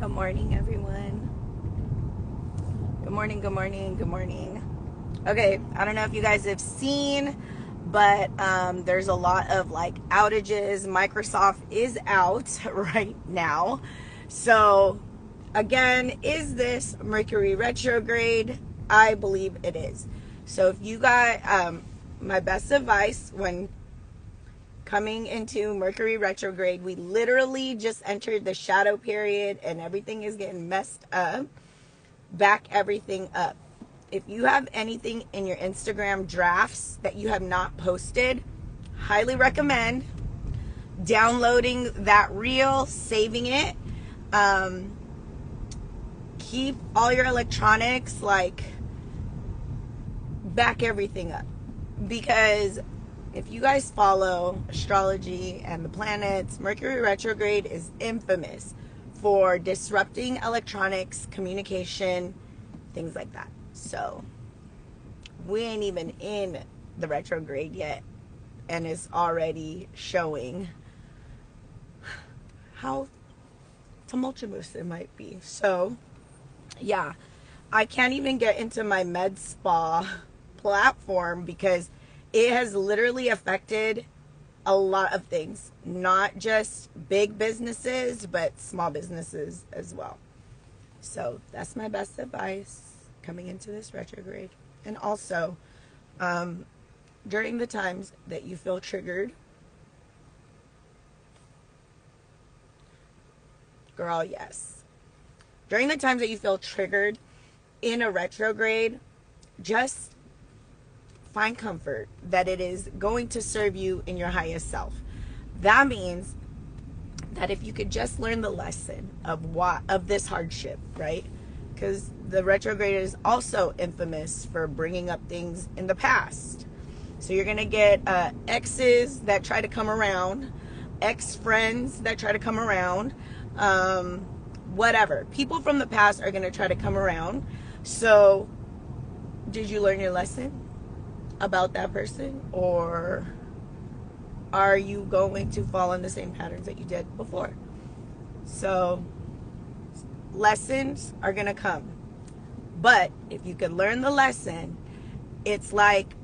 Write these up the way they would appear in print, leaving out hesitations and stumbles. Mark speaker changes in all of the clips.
Speaker 1: Good morning, everyone. Good morning, good morning, good morning. Okay, I don't know if you guys have seen, but there's a lot of like outages. Microsoft is out right now. So, again, is this Mercury retrograde? I believe it is. So, if you got my best advice when coming into Mercury retrograde, we literally just entered the shadow period and everything is getting messed up. Back everything up. If you have anything in your Instagram drafts that you have not posted, highly recommend downloading that reel, saving it. Keep all your electronics, like, back everything up. Because if you guys follow astrology and the planets, Mercury retrograde is infamous for disrupting electronics, communication, things like that. So we ain't even in the retrograde yet, and it's already showing how tumultuous it might be. So yeah, I can't even get into my med spa platform because it has literally affected a lot of things, not just big businesses, but small businesses as well. So that's my best advice coming into this retrograde. And also, during the times that you feel triggered, girl, yes. During the times that you feel triggered in a retrograde, just find comfort that it is going to serve you in your highest self. That means that if you could just learn the lesson of this hardship, right? Because the retrograde is also infamous for bringing up things in the past. So you're gonna get exes that try to come around, ex-friends that try to come around, whatever. People from the past are gonna try to come around. So, did you learn your lesson about that person, or are you going to fall in the same patterns that you did before? So lessons are gonna come, but if you could learn the lesson, it's like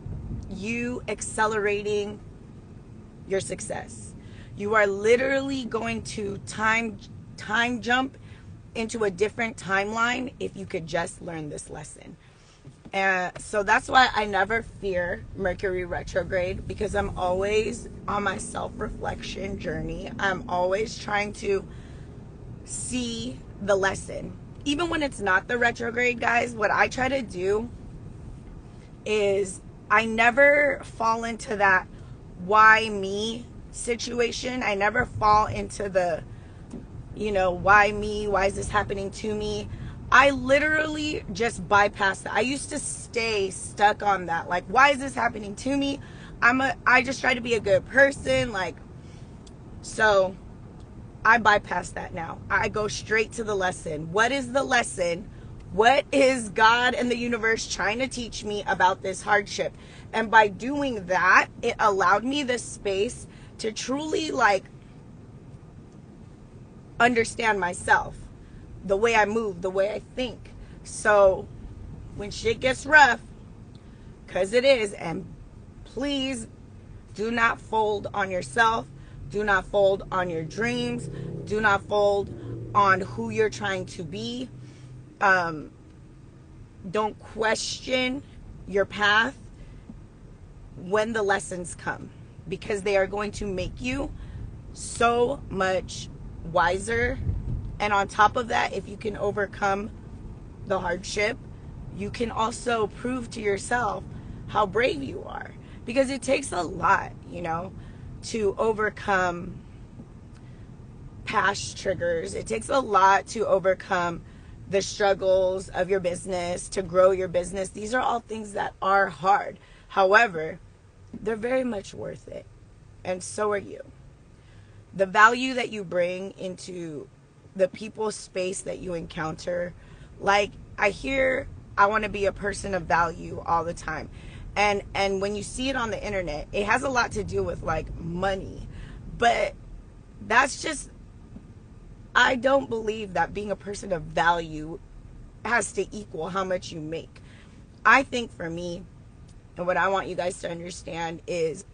Speaker 1: you accelerating your success. You are literally going to time jump into a different timeline if you could just learn this lesson. And so that's why I never fear Mercury retrograde, because I'm always on my self-reflection journey. I'm always trying to see the lesson. Even when it's not the retrograde, guys, what I try to do is I never fall into that why me situation. I never fall into the, why me? Why is this happening to me? I literally just bypass that. I used to stay stuck on that. Like, why is this happening to me? I just try to be a good person. So I bypass that now. I go straight to the lesson. What is the lesson? What is God and the universe trying to teach me about this hardship? And by doing that, it allowed me the space to truly understand myself, the way I move, the way I think. So when shit gets rough, because it is, and please do not fold on yourself. Do not fold on your dreams. Do not fold on who you're trying to be. Don't question your path when the lessons come, because they are going to make you so much wiser. And on top of that, if you can overcome the hardship, you can also prove to yourself how brave you are. Because it takes a lot, to overcome past triggers. It takes a lot to overcome the struggles of your business, to grow your business. These are all things that are hard. However, they're very much worth it. And so are you. The value that you bring into the people space that you encounter. Like, I hear I want to be a person of value all the time. And when you see it on the internet, it has a lot to do with money. But that's just I don't believe that being a person of value has to equal how much you make. I think for me, and what I want you guys to understand is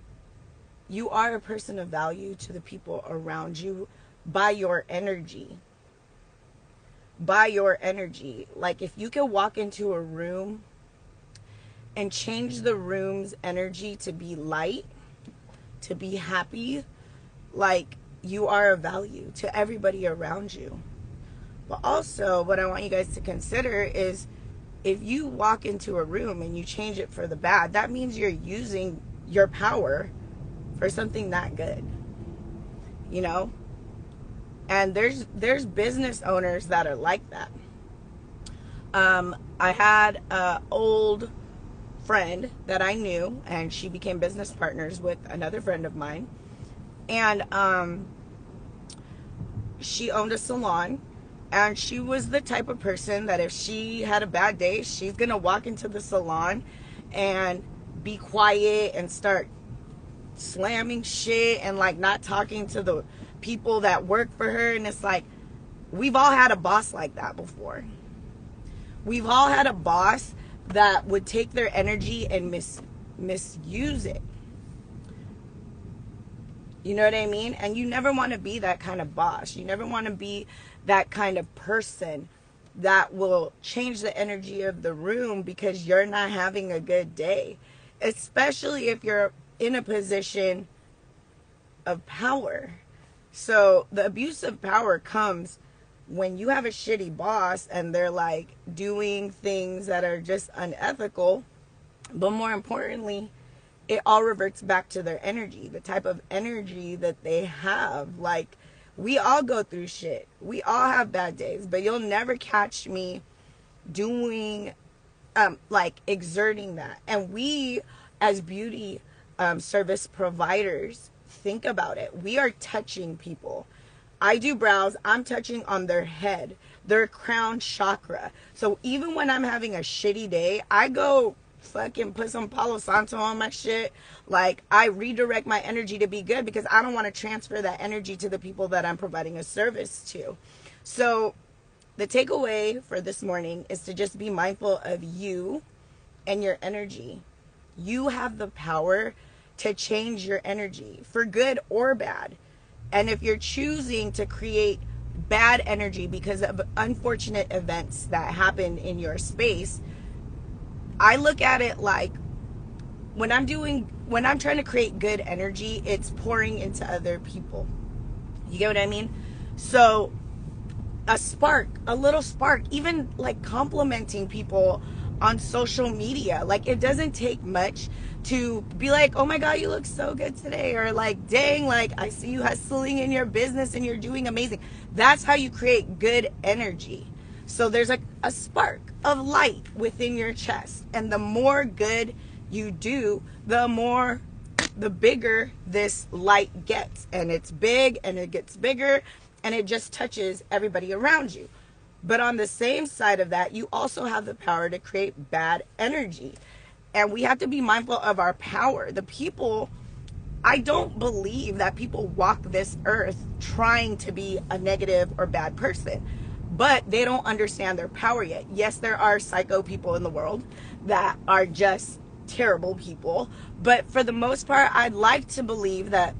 Speaker 1: you are a person of value to the people around you by your energy. By your energy. Like if you can walk into a room and change the room's energy to be light, to be happy, like you are of value to everybody around you. But also what I want you guys to consider is if you walk into a room and you change it for the bad, that means you're using your power for something that good, you know? And there's business owners that are like that. I had an old friend that I knew, and she became business partners with another friend of mine. And she owned a salon, and she was the type of person that if she had a bad day, she's gonna walk into the salon and be quiet and start slamming shit and like not talking to the people that work for her. And it's like, we've all had a boss like that before. We've all had a boss that would take their energy and misuse it. You know what I mean? And you never want to be that kind of boss. You never want to be that kind of person that will change the energy of the room because you're not having a good day. Especially if you're in a position of power. So the abuse of power comes when you have a shitty boss and they're like doing things that are just unethical. But more importantly, it all reverts back to their energy, the type of energy that they have. Like, we all go through shit. We all have bad days, but you'll never catch me doing, like, exerting that. And we, as beauty service providers, think about it. We are touching people. I do brows. I'm touching on their head, their crown chakra. So even when I'm having a shitty day, I go fucking put some Palo Santo on my shit. Like, I redirect my energy to be good because I don't want to transfer that energy to the people that I'm providing a service to. So the takeaway for this morning is to just be mindful of you and your energy. You have the power to change your energy for good or bad. And if you're choosing to create bad energy because of unfortunate events that happen in your space, I look at it like when I'm trying to create good energy, it's pouring into other people. You get what I mean? So a little spark, even like complimenting people on social media. Like, it doesn't take much to be like, oh my God, you look so good today. Or like, dang, like I see you hustling in your business and you're doing amazing. That's how you create good energy. So there's like a spark of light within your chest. And the more good you do, the bigger this light gets. And it's big and it gets bigger and it just touches everybody around you. But on the same side of that, you also have the power to create bad energy. And we have to be mindful of our power. I don't believe that people walk this earth trying to be a negative or bad person, but they don't understand their power yet. Yes, there are psycho people in the world that are just terrible people. But for the most part, I'd like to believe that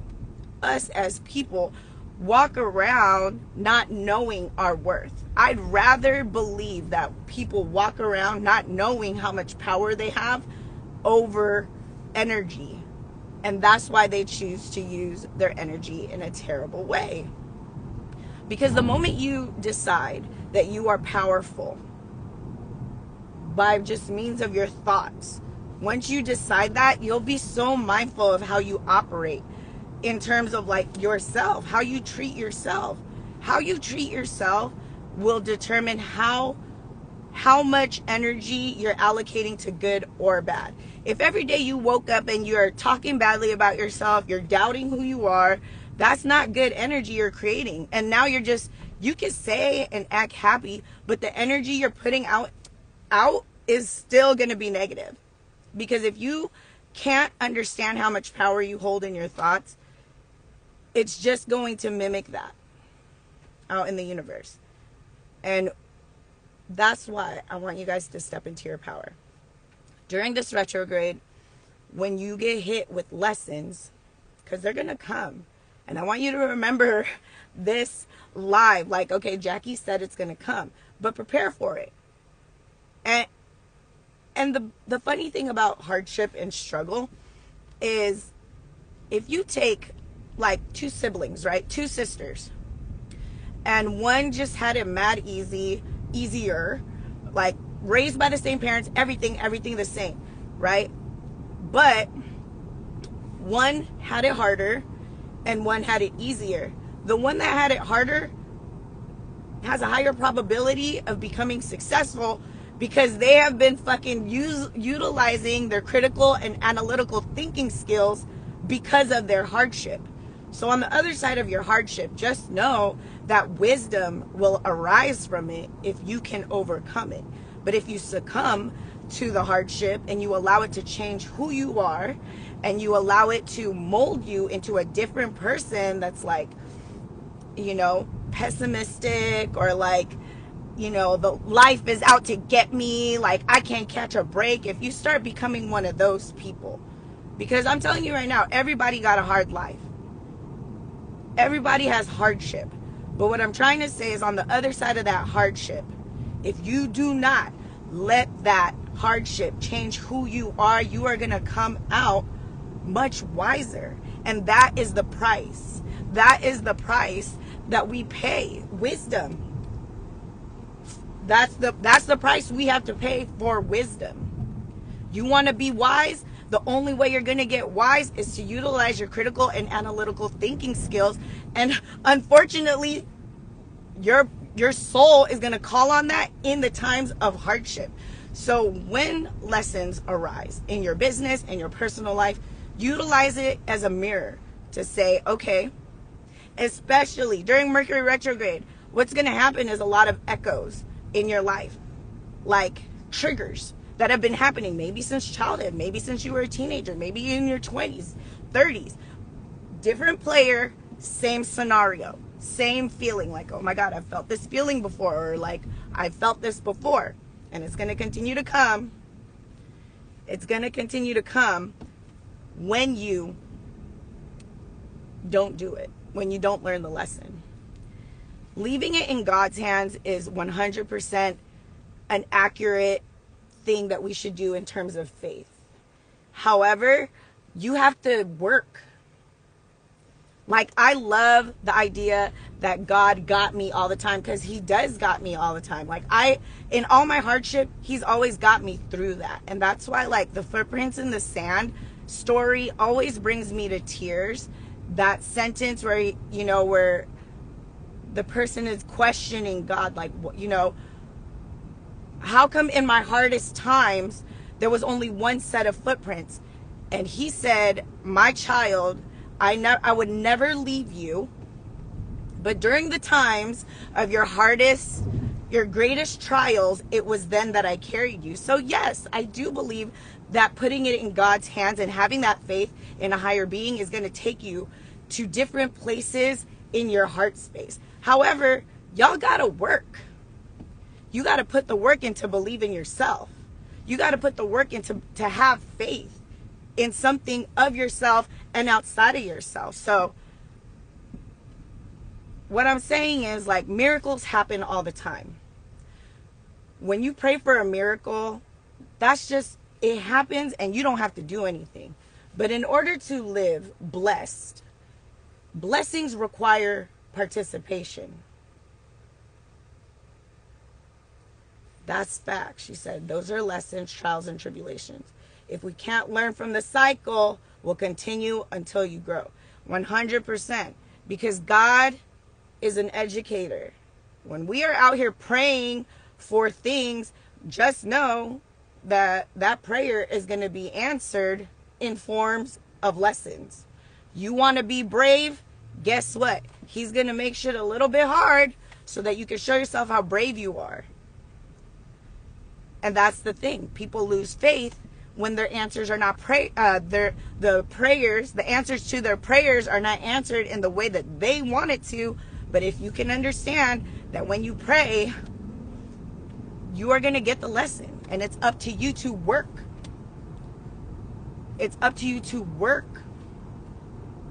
Speaker 1: us as people walk around not knowing our worth. I'd rather believe that people walk around not knowing how much power they have over energy. And that's why they choose to use their energy in a terrible way. Because the moment you decide that you are powerful by just means of your thoughts, once you decide that, you'll be so mindful of how you operate in terms of like yourself, how you treat yourself. How you treat yourself will determine how much energy you're allocating to good or bad. If every day you woke up and you're talking badly about yourself, you're doubting who you are, that's not good energy you're creating. And now you can say and act happy, but the energy you're putting out is still going to be negative. Because if you can't understand how much power you hold in your thoughts, it's just going to mimic that. out in the universe. And that's why I want you guys to step into your power. During this retrograde, when you get hit with lessons, because they're going to come, and I want you to remember this live. Like, okay, Jackie said it's going to come, but prepare for it. And the funny thing about hardship and struggle is, if you take like two siblings, right? Two sisters, and one just had it mad easier, like raised by the same parents, everything the same, right? But one had it harder and one had it easier. The one that had it harder has a higher probability of becoming successful because they have been fucking utilizing their critical and analytical thinking skills because of their hardship. So on the other side of your hardship, just know that wisdom will arise from it if you can overcome it. But if you succumb to the hardship and you allow it to change who you are, and you allow it to mold you into a different person that's like, you know, pessimistic, or like, you know, the life is out to get me, like I can't catch a break. If you start becoming one of those people, because I'm telling you right now, everybody got a hard life. Everybody has hardship. But what I'm trying to say is, on the other side of that hardship, if you do not let that hardship change who you are going to come out much wiser. And that is the price. That is the price that we pay. Wisdom. That's the price we have to pay for wisdom. You want to be wise? The only way you're going to get wise is to utilize your critical and analytical thinking skills. And unfortunately, your soul is going to call on that in the times of hardship. So when lessons arise in your business and your personal life, utilize it as a mirror to say, okay, especially during Mercury retrograde, what's going to happen is a lot of echoes in your life, like triggers that have been happening maybe since childhood, maybe since you were a teenager, maybe in your 20s, 30s. Different player, same scenario, same feeling, like, oh my God, I've felt this feeling before, or like, I've felt this before. And it's going to continue to come. It's going to continue to come when you don't do it, when you don't learn the lesson. Leaving it in God's hands is 100% an accurate thing that we should do in terms of faith. However, you have to work. Like, I love the idea that God got me all the time, because he does got me all the time. Like, in all my hardship, he's always got me through that. And that's why, like, the footprints in the sand story always brings me to tears. That sentence where, you know, where the person is questioning God, like, you know, how come in my hardest times there was only one set of footprints? And he said, my child, I would never leave you, but during the times of your hardest, your greatest trials, it was then that I carried you. So yes, I do believe that putting it in God's hands and having that faith in a higher being is going to take you to different places in your heart space. However, y'all got to work. You got to put the work in to believe in yourself. You got to put the work into to have faith in something of yourself and outside of yourself. So what I'm saying is, like, miracles happen all the time. When you pray for a miracle, that's just, it happens and you don't have to do anything. But in order to live blessed, blessings require participation. That's fact. She said, those are lessons, trials, and tribulations. If we can't learn from the cycle, we'll continue until you grow. 100%. Because God is an educator. When we are out here praying for things, just know that that prayer is going to be answered in forms of lessons. You want to be brave? Guess what? He's going to make shit a little bit hard so that you can show yourself how brave you are. And that's the thing. People lose faith when their answers are not the answers to their prayers are not answered in the way that they want it to, But if you can understand that when you pray, you are going to get the lesson, and it's up to you to work. It's up to you to work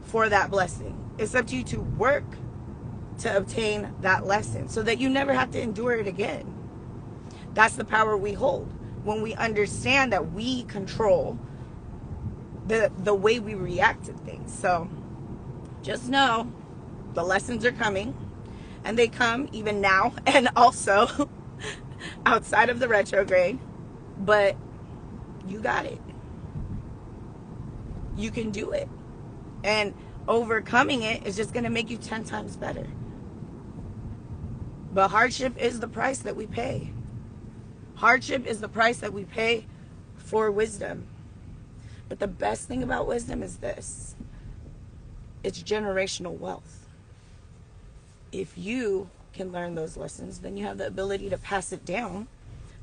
Speaker 1: for that blessing. It's up to you to work to obtain that lesson so that you never have to endure it again. That's the power we hold when we understand that we control the way we react to things. So just know the lessons are coming, and they come even now and also outside of the retrograde. But you got it. You can do it. And overcoming it is just going to make you 10 times better. But hardship is the price that we pay. Hardship is the price that we pay for wisdom. But the best thing about wisdom is this: it's generational wealth. If you can learn those lessons, then you have the ability to pass it down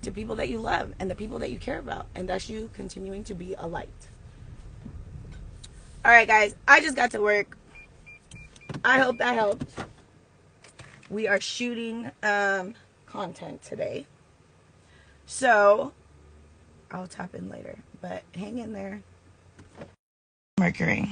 Speaker 1: to people that you love and the people that you care about. And that's you continuing to be a light. All right, guys, I just got to work. I hope that helped. We are shooting content today, so I'll tap in later, but hang in there. Mercury.